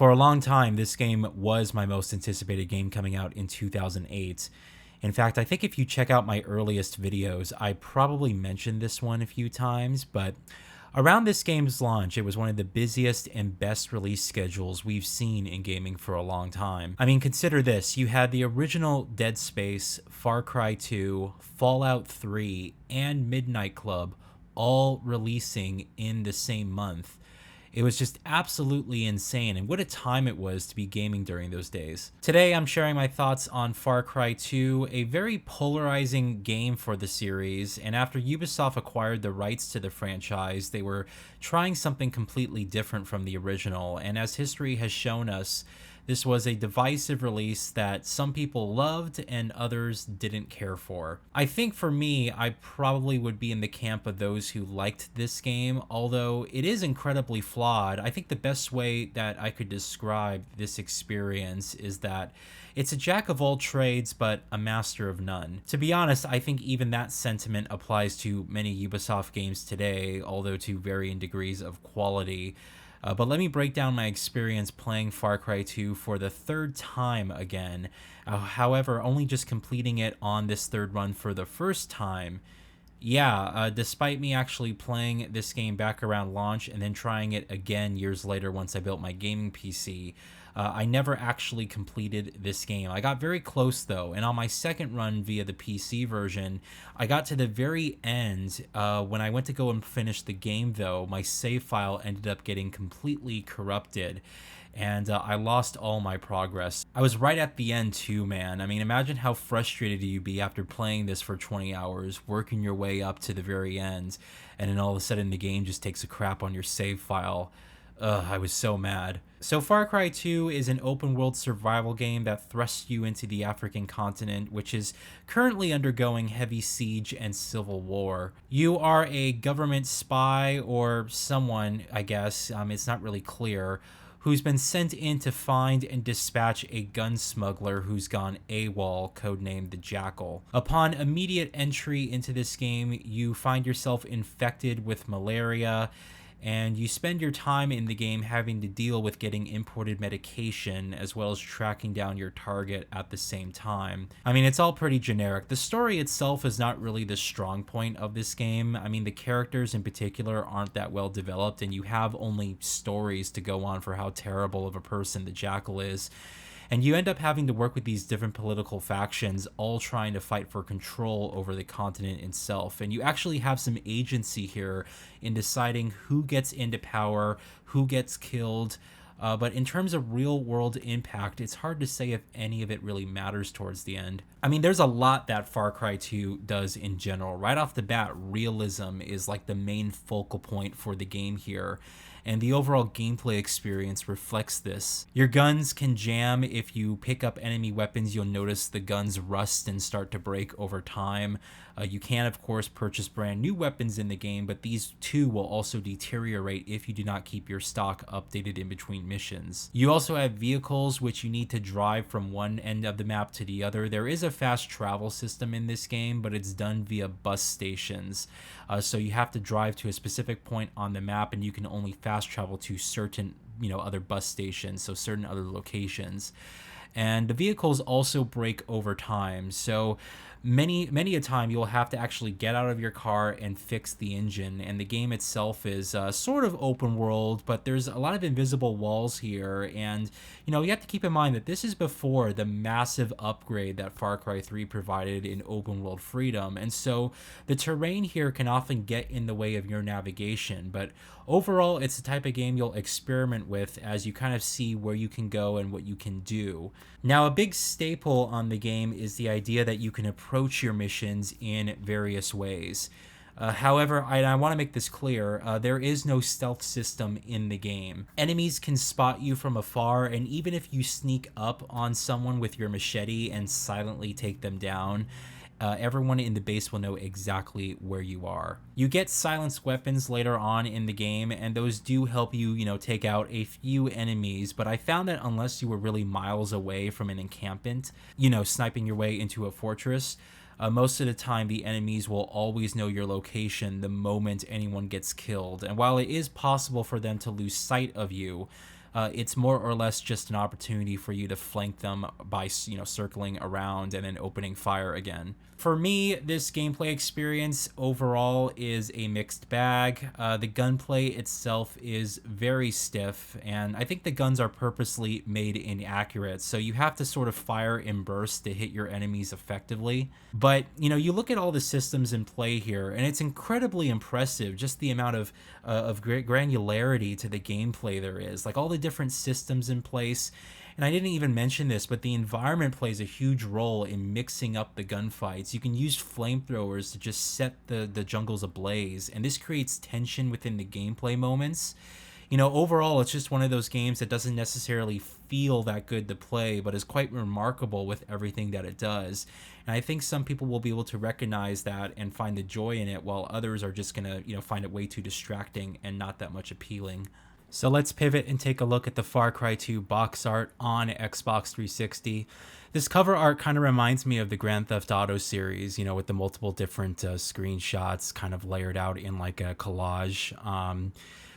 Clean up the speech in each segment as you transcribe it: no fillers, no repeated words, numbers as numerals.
For a long time, this game was my most anticipated game coming out in 2008. In fact, I think if you check out my earliest videos, I probably mentioned this one a few times, but around this game's launch, it was one of the busiest and best release schedules we've seen in gaming for a long time. I mean, consider this. You had the original Dead Space, Far Cry 2, Fallout 3, and Midnight Club all releasing in the same month. It was just absolutely insane, and what a time it was to be gaming during those days. Today, I'm sharing my thoughts on Far Cry 2, a very polarizing game for the series, and after Ubisoft acquired the rights to the franchise, they were trying something completely different from the original, and as history has shown us, this was a divisive release that some people loved and others didn't care for. I think for me, I probably would be in the camp of those who liked this game, although it is incredibly flawed. I think the best way that I could describe this experience is that it's a jack of all trades, but a master of none. To be honest, I think even that sentiment applies to many Ubisoft games today, although to varying degrees of quality. But let me break down my experience playing Far Cry 2 for the third time again. However, only just completing it on this third run for the first time. Yeah, despite me actually playing this game back around launch and then trying it again years later once I built my gaming PC, I never actually completed this game. I got very close though, and on my second run via the PC version, I got to the very end. When I went to go and finish the game though, my save file ended up getting completely corrupted, and I lost all my progress. I was right at the end too, man. I mean, imagine how frustrated you'd be after playing this for 20 hours, working your way up to the very end, and then all of a sudden the game just takes a crap on your save file. Ugh, I was so mad. So Far Cry 2 is an open-world survival game that thrusts you into the African continent, which is currently undergoing heavy siege and civil war. You are a government spy or someone, I guess, it's not really clear, who's been sent in to find and dispatch a gun smuggler who's gone AWOL, codenamed the Jackal. Upon immediate entry into this game, you find yourself infected with malaria, and you spend your time in the game having to deal with getting imported medication as well as tracking down your target at the same time. I mean, it's all pretty generic. The story itself is not really the strong point of this game. I mean, the characters in particular aren't that well developed, and you have only stories to go on for how terrible of a person the Jackal is. And you end up having to work with these different political factions, all trying to fight for control over the continent itself. And you actually have some agency here in deciding who gets into power, who gets killed. But in terms of real world impact, it's hard to say if any of it really matters towards the end. I mean, there's a lot that Far Cry 2 does in general. Right off the bat, realism is like the main focal point for the game here, and the overall gameplay experience reflects this. Your guns can jam. If you pick up enemy weapons, you'll notice the guns rust and start to break over time. You can, of course, purchase brand new weapons in the game, but these too will also deteriorate if you do not keep your stock updated in between missions. You also have vehicles which you need to drive from one end of the map to the other. There is a fast travel system in this game, but it's done via bus stations. So you have to drive to a specific point on the map, and you can only fast travel to certain, other bus stations, so certain other locations. And the vehicles also break over time, so many a time you'll have to actually get out of your car and fix the engine. And the game itself is sort of open world, but there's a lot of invisible walls here, and you have to keep in mind that this is before the massive upgrade that Far Cry 3 provided in open world freedom, and so the terrain here can often get in the way of your navigation. But overall, it's the type of game you'll experiment with as you kind of see where you can go and what you can do. Now, a big staple on the game is the idea that you can approach your missions in various ways. However, I want to make this clear, there is no stealth system in the game. Enemies can spot you from afar, and even if you sneak up on someone with your machete and silently take them down, everyone in the base will know exactly where you are. You get silenced weapons later on in the game, and those do help you, take out a few enemies, but I found that unless you were really miles away from an encampment, sniping your way into a fortress, most of the time the enemies will always know your location the moment anyone gets killed. And while it is possible for them to lose sight of you, it's more or less just an opportunity for you to flank them by, circling around and then opening fire again. For me, this gameplay experience overall is a mixed bag. The gunplay itself is very stiff, and I think the guns are purposely made inaccurate, so you have to sort of fire in bursts to hit your enemies effectively. But, you look at all the systems in play here, and it's incredibly impressive, just the amount of great granularity to the gameplay there is. Like, all the different systems in place. And I didn't even mention this, but the environment plays a huge role in mixing up the gunfights. You can use flamethrowers to just set the jungles ablaze, and this creates tension within the gameplay moments. Overall, it's just one of those games that doesn't necessarily feel that good to play, but is quite remarkable with everything that it does. And I think some people will be able to recognize that and find the joy in it, while others are just going to, find it way too distracting and not that much appealing. So let's pivot and take a look at the Far Cry 2 box art on Xbox 360. This cover art kind of reminds me of the Grand Theft Auto series, with the multiple different screenshots kind of layered out in like a collage.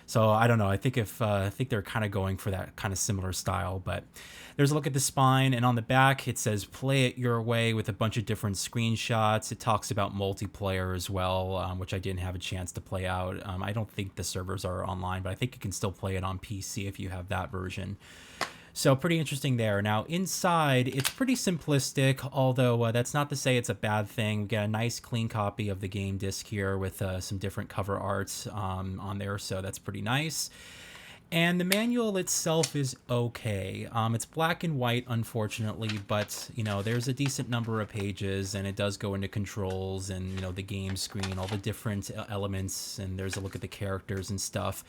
So I don't know. I think they're kind of going for that kind of similar style. But there's a look at the spine, and on the back it says "Play it your way" with a bunch of different screenshots. It talks about multiplayer as well, which I didn't have a chance to play out. I don't think the servers are online, but I think you can still play it on PC if you have that version. So pretty interesting there. Now inside, it's pretty simplistic, although that's not to say it's a bad thing. We get a nice clean copy of the game disc here with some different cover arts on there, so that's pretty nice. And the manual itself is okay. It's black and white, unfortunately, but, there's a decent number of pages, and it does go into controls and, the game screen, all the different elements, and there's a look at the characters and stuff.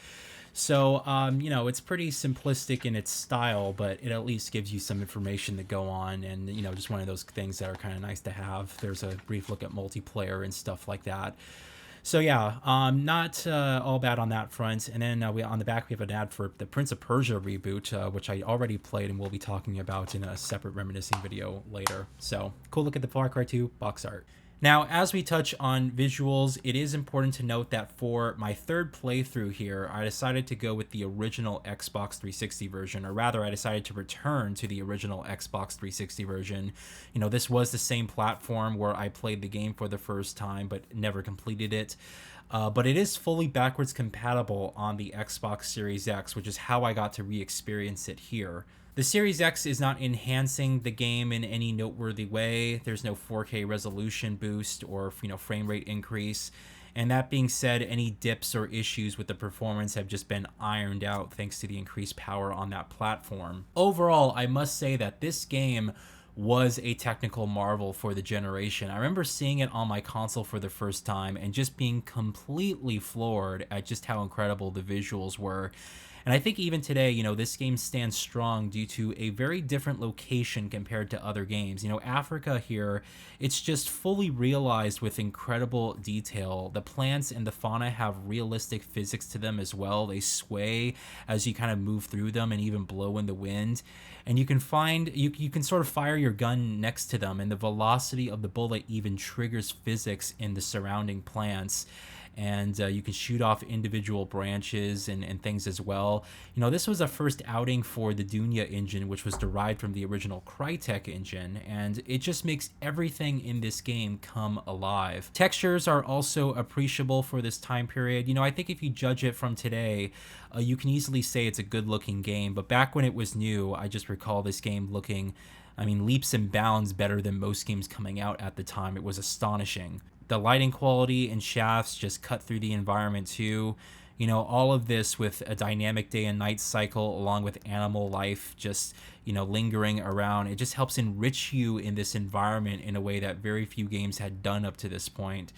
So, it's pretty simplistic in its style, but it at least gives you some information to go on, and, just one of those things that are kind of nice to have. There's a brief look at multiplayer and stuff like that. So yeah, not all bad on that front. And then on the back we have an ad for the Prince of Persia reboot, which I already played and we'll be talking about in a separate reminiscing video later. So cool look at the Far Cry 2 box art. Now, as we touch on visuals, it is important to note that for my third playthrough here, I decided to go with the original Xbox 360 version, or rather, I decided to return to the original Xbox 360 version. This was the same platform where I played the game for the first time, but never completed it. But it is fully backwards compatible on the Xbox Series X, which is how I got to re-experience it here. The Series X is not enhancing the game in any noteworthy way. There's no 4K resolution boost or frame rate increase. And that being said, any dips or issues with the performance have just been ironed out thanks to the increased power on that platform. Overall, I must say that this game was a technical marvel for the generation. I remember seeing it on my console for the first time and just being completely floored at just how incredible the visuals were. And I think even today, this game stands strong due to a very different location compared to other games. Africa here, it's just fully realized with incredible detail. The plants and the fauna have realistic physics to them as well. They sway as you kind of move through them and even blow in the wind. And you can sort of fire your gun next to them, and the velocity of the bullet even triggers physics in the surrounding plants. And you can shoot off individual branches and things as well. This was a first outing for the Dunya engine, which was derived from the original Crytek engine, and it just makes everything in this game come alive. Textures are also appreciable for this time period. I think if you judge it from today, you can easily say it's a good-looking game, but back when it was new, I just recall this game looking, leaps and bounds better than most games coming out at the time. It was astonishing. The lighting quality and shafts just cut through the environment too. All of this with a dynamic day and night cycle along with animal life just, lingering around. It just helps enrich you in this environment in a way that very few games had done up to this point.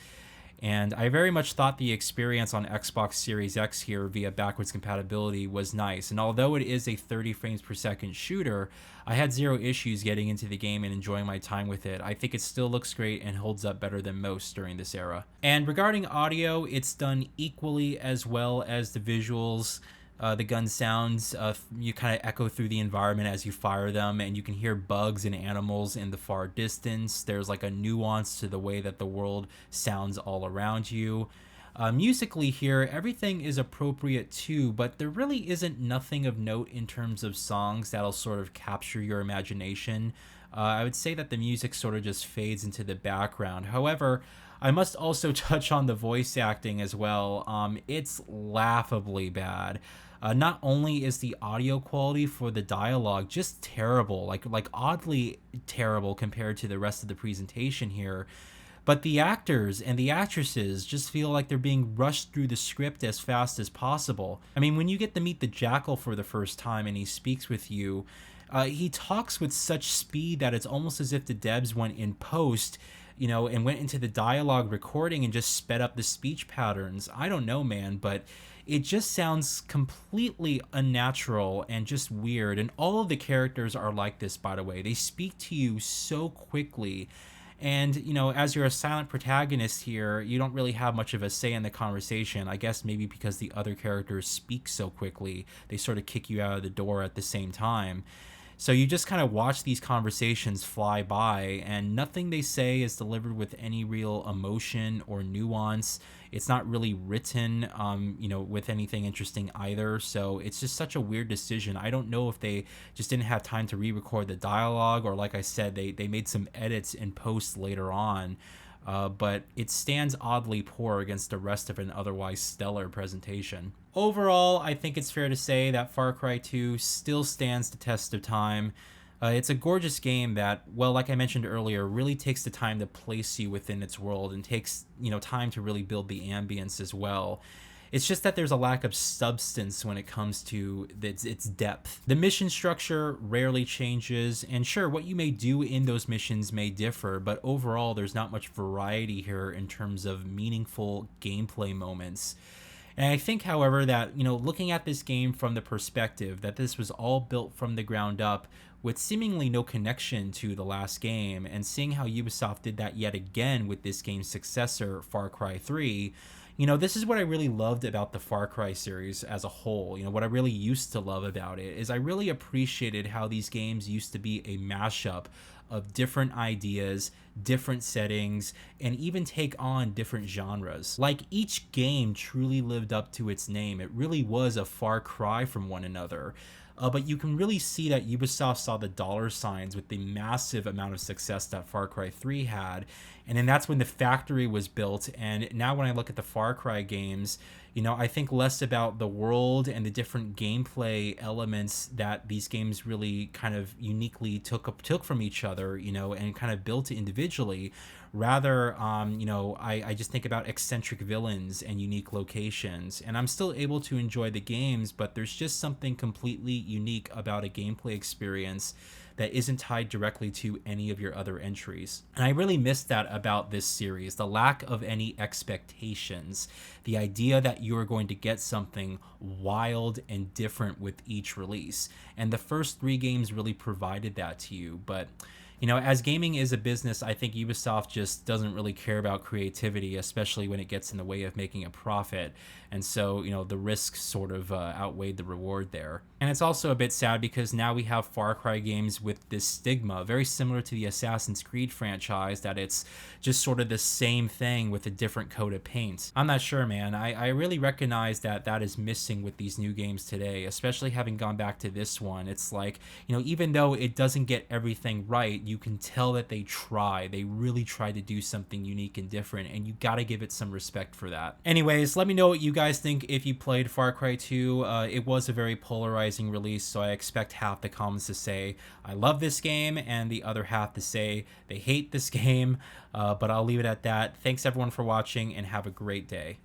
And I very much thought the experience on Xbox Series X here via backwards compatibility was nice. And although it is a 30 frames per second shooter, I had zero issues getting into the game and enjoying my time with it. I think it still looks great and holds up better than most during this era. And regarding audio, it's done equally as well as the visuals. The gun sounds, you kind of echo through the environment as you fire them, and you can hear bugs and animals in the far distance. There's like a nuance to the way that the world sounds all around you. Musically here, everything is appropriate too, but there really isn't nothing of note in terms of songs that'll sort of capture your imagination. I would say that the music sort of just fades into the background. However, I must also touch on the voice acting as well. It's laughably bad. Not only is the audio quality for the dialogue just terrible, like oddly terrible compared to the rest of the presentation here, but the actors and the actresses just feel like they're being rushed through the script as fast as possible. I mean, when you get to meet the Jackal for the first time and he speaks with you, he talks with such speed that it's almost as if the devs went in post, and went into the dialogue recording and just sped up the speech patterns. I don't know, man, but it just sounds completely unnatural and just weird. And all of the characters are like this, by the way. They speak to you so quickly. And, as you're a silent protagonist here, you don't really have much of a say in the conversation. I guess maybe because the other characters speak so quickly, they sort of kick you out of the door at the same time. So you just kind of watch these conversations fly by, and nothing they say is delivered with any real emotion or nuance. It's not really written, with anything interesting either. So it's just such a weird decision. I don't know if they just didn't have time to re-record the dialogue, or like I said, they made some edits in post later on. But it stands oddly poor against the rest of an otherwise stellar presentation. Overall, I think it's fair to say that Far Cry 2 still stands the test of time. It's a gorgeous game that, well, like I mentioned earlier, really takes the time to place you within its world and takes, time to really build the ambience as well. It's just that there's a lack of substance when it comes to its depth. The mission structure rarely changes, and sure, what you may do in those missions may differ, but overall, there's not much variety here in terms of meaningful gameplay moments. And I think, however, that, looking at this game from the perspective that this was all built from the ground up with seemingly no connection to the last game, and seeing how Ubisoft did that yet again with this game's successor, Far Cry 3, this is what I really loved about the Far Cry series as a whole. What I really used to love about it is I really appreciated how these games used to be a mashup of different ideas, different settings, and even take on different genres. Like, each game truly lived up to its name. It really was a far cry from one another. But you can really see that Ubisoft saw the dollar signs with the massive amount of success that Far Cry 3 had. And then that's when the factory was built. And now when I look at the Far Cry games, I think less about the world and the different gameplay elements that these games really kind of uniquely took from each other, and kind of built individually. Rather, I just think about eccentric villains and unique locations, and I'm still able to enjoy the games, but there's just something completely unique about a gameplay experience that isn't tied directly to any of your other entries. And I really miss that about this series, the lack of any expectations, the idea that you are going to get something wild and different with each release. And the first 3 games really provided that to you, but as gaming is a business, I think Ubisoft just doesn't really care about creativity, especially when it gets in the way of making a profit. And so, the risks sort of outweighed the reward there. And it's also a bit sad because now we have Far Cry games with this stigma, very similar to the Assassin's Creed franchise, that it's just sort of the same thing with a different coat of paint. I'm not sure, man. I really recognize that that is missing with these new games today, especially having gone back to this one. It's like, even though it doesn't get everything right, you can tell that they try. They really try to do something unique and different, and you gotta give it some respect for that. Anyways, let me know what you guys think if you played Far Cry 2. It was a very polarizing release, so I expect half the comments to say, I love this game, and the other half to say they hate this game, but I'll leave it at that. Thanks everyone for watching, and have a great day.